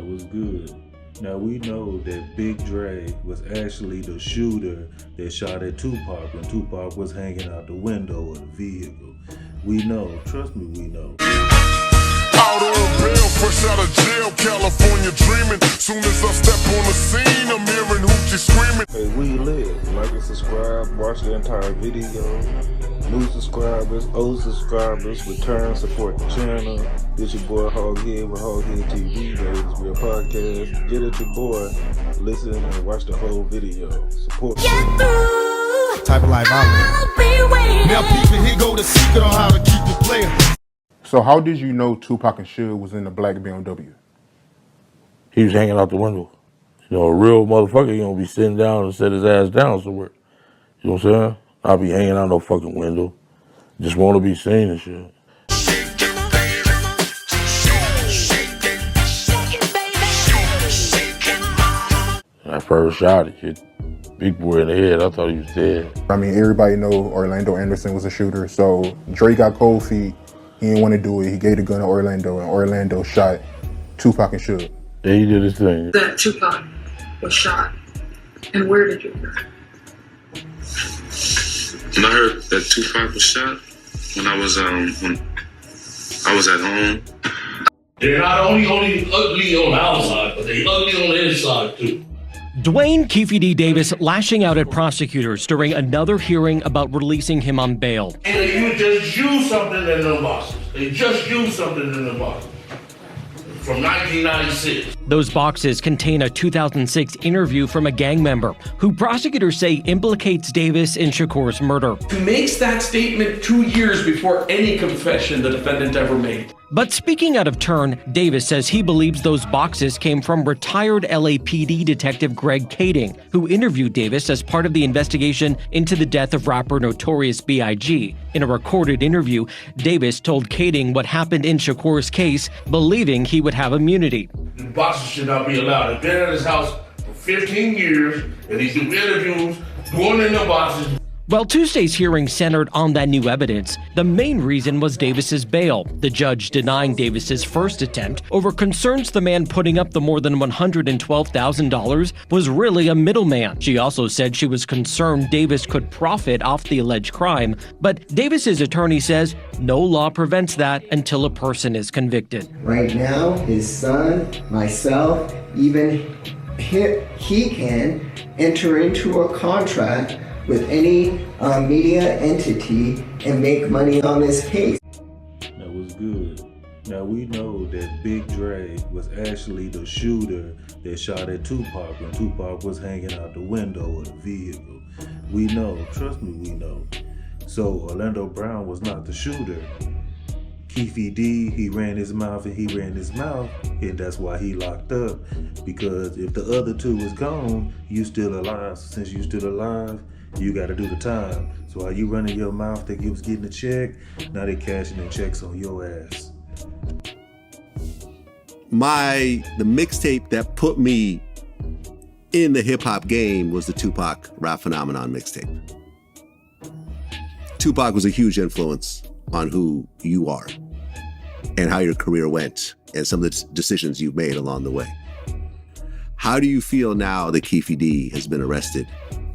That was good. Now we know that Big Dre was actually the shooter that shot at Tupac when Tupac was hanging out the window of the vehicle. We know, trust me, we know. Out on bail, fresh out of jail, California dreaming. Soon as I step on the scene, I'm hearing hoochie screaming. Hey, we lit. Like and subscribe, watch the entire video. New subscribers, old subscribers, return, support the channel. It's your boy Hoghead with Hoghead TV, Davis Real Podcast. Get at your boy, listen and watch the whole video. Support the type of life I live. Now people, here go the secret on how to keep the player. So how did you know Tupac and Suge was in the black BMW? He was hanging out the window. You know, a real motherfucker, you don't be sitting down and set his ass down somewhere. You know what I'm saying? I'll be hanging out no fucking window. Just want to be seen and shit. I first shot it, hit Big Boy in the head. I thought he was dead. I mean, everybody know Orlando Anderson was a shooter, so Dre got cold feet. He didn't want to do it. He gave the gun to Orlando, and Orlando shot Tupac and Suge. Yeah, he did his thing. That Tupac was shot. And where did you hear? When I heard that Tupac was shot, when I was at home. They're not only ugly on the outside, but they ugly on the inside too. Dwayne Keefe D. Davis lashing out at prosecutors during another hearing about releasing him on bail. And you just use something in the boxes. They just use something in the boxes. From 1996. Those boxes contain a 2006 interview from a gang member who prosecutors say implicates Davis in Shakur's murder. He makes that statement 2 years before any confession the defendant ever made. But speaking out of turn, Davis says he believes those boxes came from retired LAPD detective Greg Kading, who interviewed Davis as part of the investigation into the death of rapper Notorious B.I.G. In a recorded interview, Davis told Kading what happened in Shakur's case, believing he would have immunity. The boxes should not be allowed. They've been at his house for 15 years, and he's doing interviews, going in the boxes. Well, Tuesday's hearing centered on that new evidence. The main reason was Davis's bail, the judge denying Davis's first attempt over concerns the man putting up the more than $112,000 was really a middleman. She also said she was concerned Davis could profit off the alleged crime, but Davis's attorney says no law prevents that until a person is convicted. Right now, his son, myself, even he can enter into a contract with any media entity and make money on this case. That was good. Now we know that Big Dre was actually the shooter that shot at Tupac when Tupac was hanging out the window of the vehicle. We know, trust me, we know. So Orlando Brown was not the shooter. Keefe D, he ran his mouth, and that's why he locked up. Because if the other two was gone, you still alive. So since you still alive, you gotta do the time. So while you running your mouth that you was getting a check, now they cashing in checks on your ass. The mixtape that put me in the hip hop game was the Tupac Rap Phenomenon mixtape. Tupac was a huge influence on who you are and how your career went and some of the decisions you've made along the way. How do you feel now that Keefe D has been arrested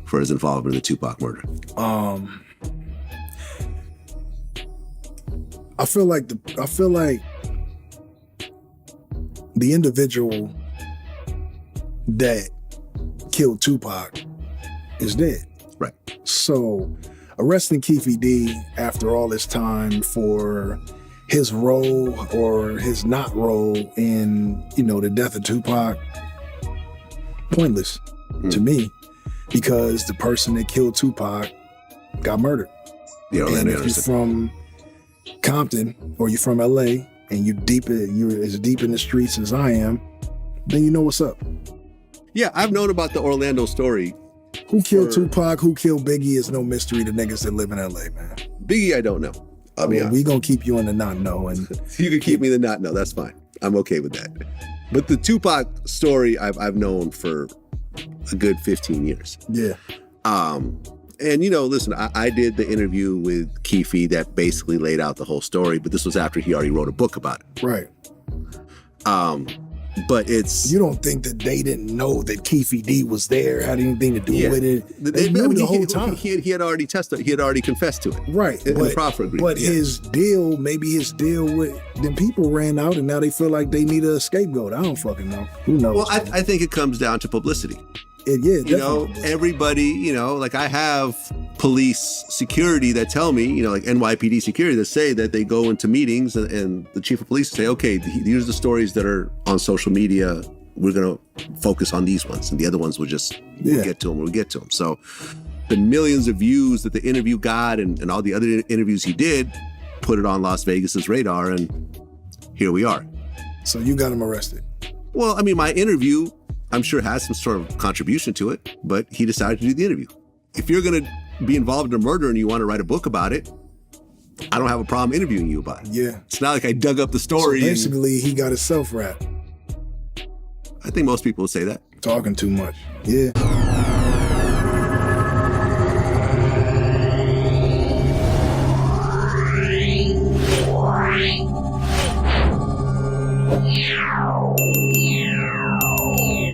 for his involvement in the Tupac murder? I feel like the individual that killed Tupac is dead. Right. So arresting Keefe D after all this time for his role or his not role in, the death of Tupac, pointless to me, because the person that killed Tupac got murdered. And if you're from Compton or you're from LA and you're as deep in the streets as I am, then you know what's up. Yeah, I've known about the Orlando story. Who killed Tupac, who killed Biggie is no mystery to niggas that live in LA, man. Biggie, I don't know. I'll be honest. We gonna keep you in the not know. And you can keep me in the not know, that's fine. I'm okay with that. But the Tupac story I've known for a good 15 years. Yeah. And listen, I did the interview with Keefe that basically laid out the whole story, but this was after he already wrote a book about it. Right. But it's... You don't think that they didn't know that Keefe D was there, had anything to do with it? They knew the whole time. He had already testified. He had already confessed to it. Right. In the proffer agreement. But his deal with them people ran out, and now they feel like they need a scapegoat. I don't fucking know. Who knows? Well, I think it comes down to publicity. Yeah, you know, everybody, you know, like I have police security that tell me, you know, like NYPD security that say that they go into meetings and the chief of police say, okay, these are the stories that are on social media. We're going to focus on these ones, and the other ones we'll just get to them when we get to them. So the millions of views that the interview got and all the other interviews he did put it on Las Vegas's radar, and here we are. So you got him arrested? Well, I mean, my interview, I'm sure, has some sort of contribution to it, but he decided to do the interview. If you're going to be involved in a murder and you want to write a book about it, I don't have a problem interviewing you about it. Yeah. It's not like I dug up the story. So basically, he got himself wrapped. I think most people would say that. Talking too much. Yeah. Yeah.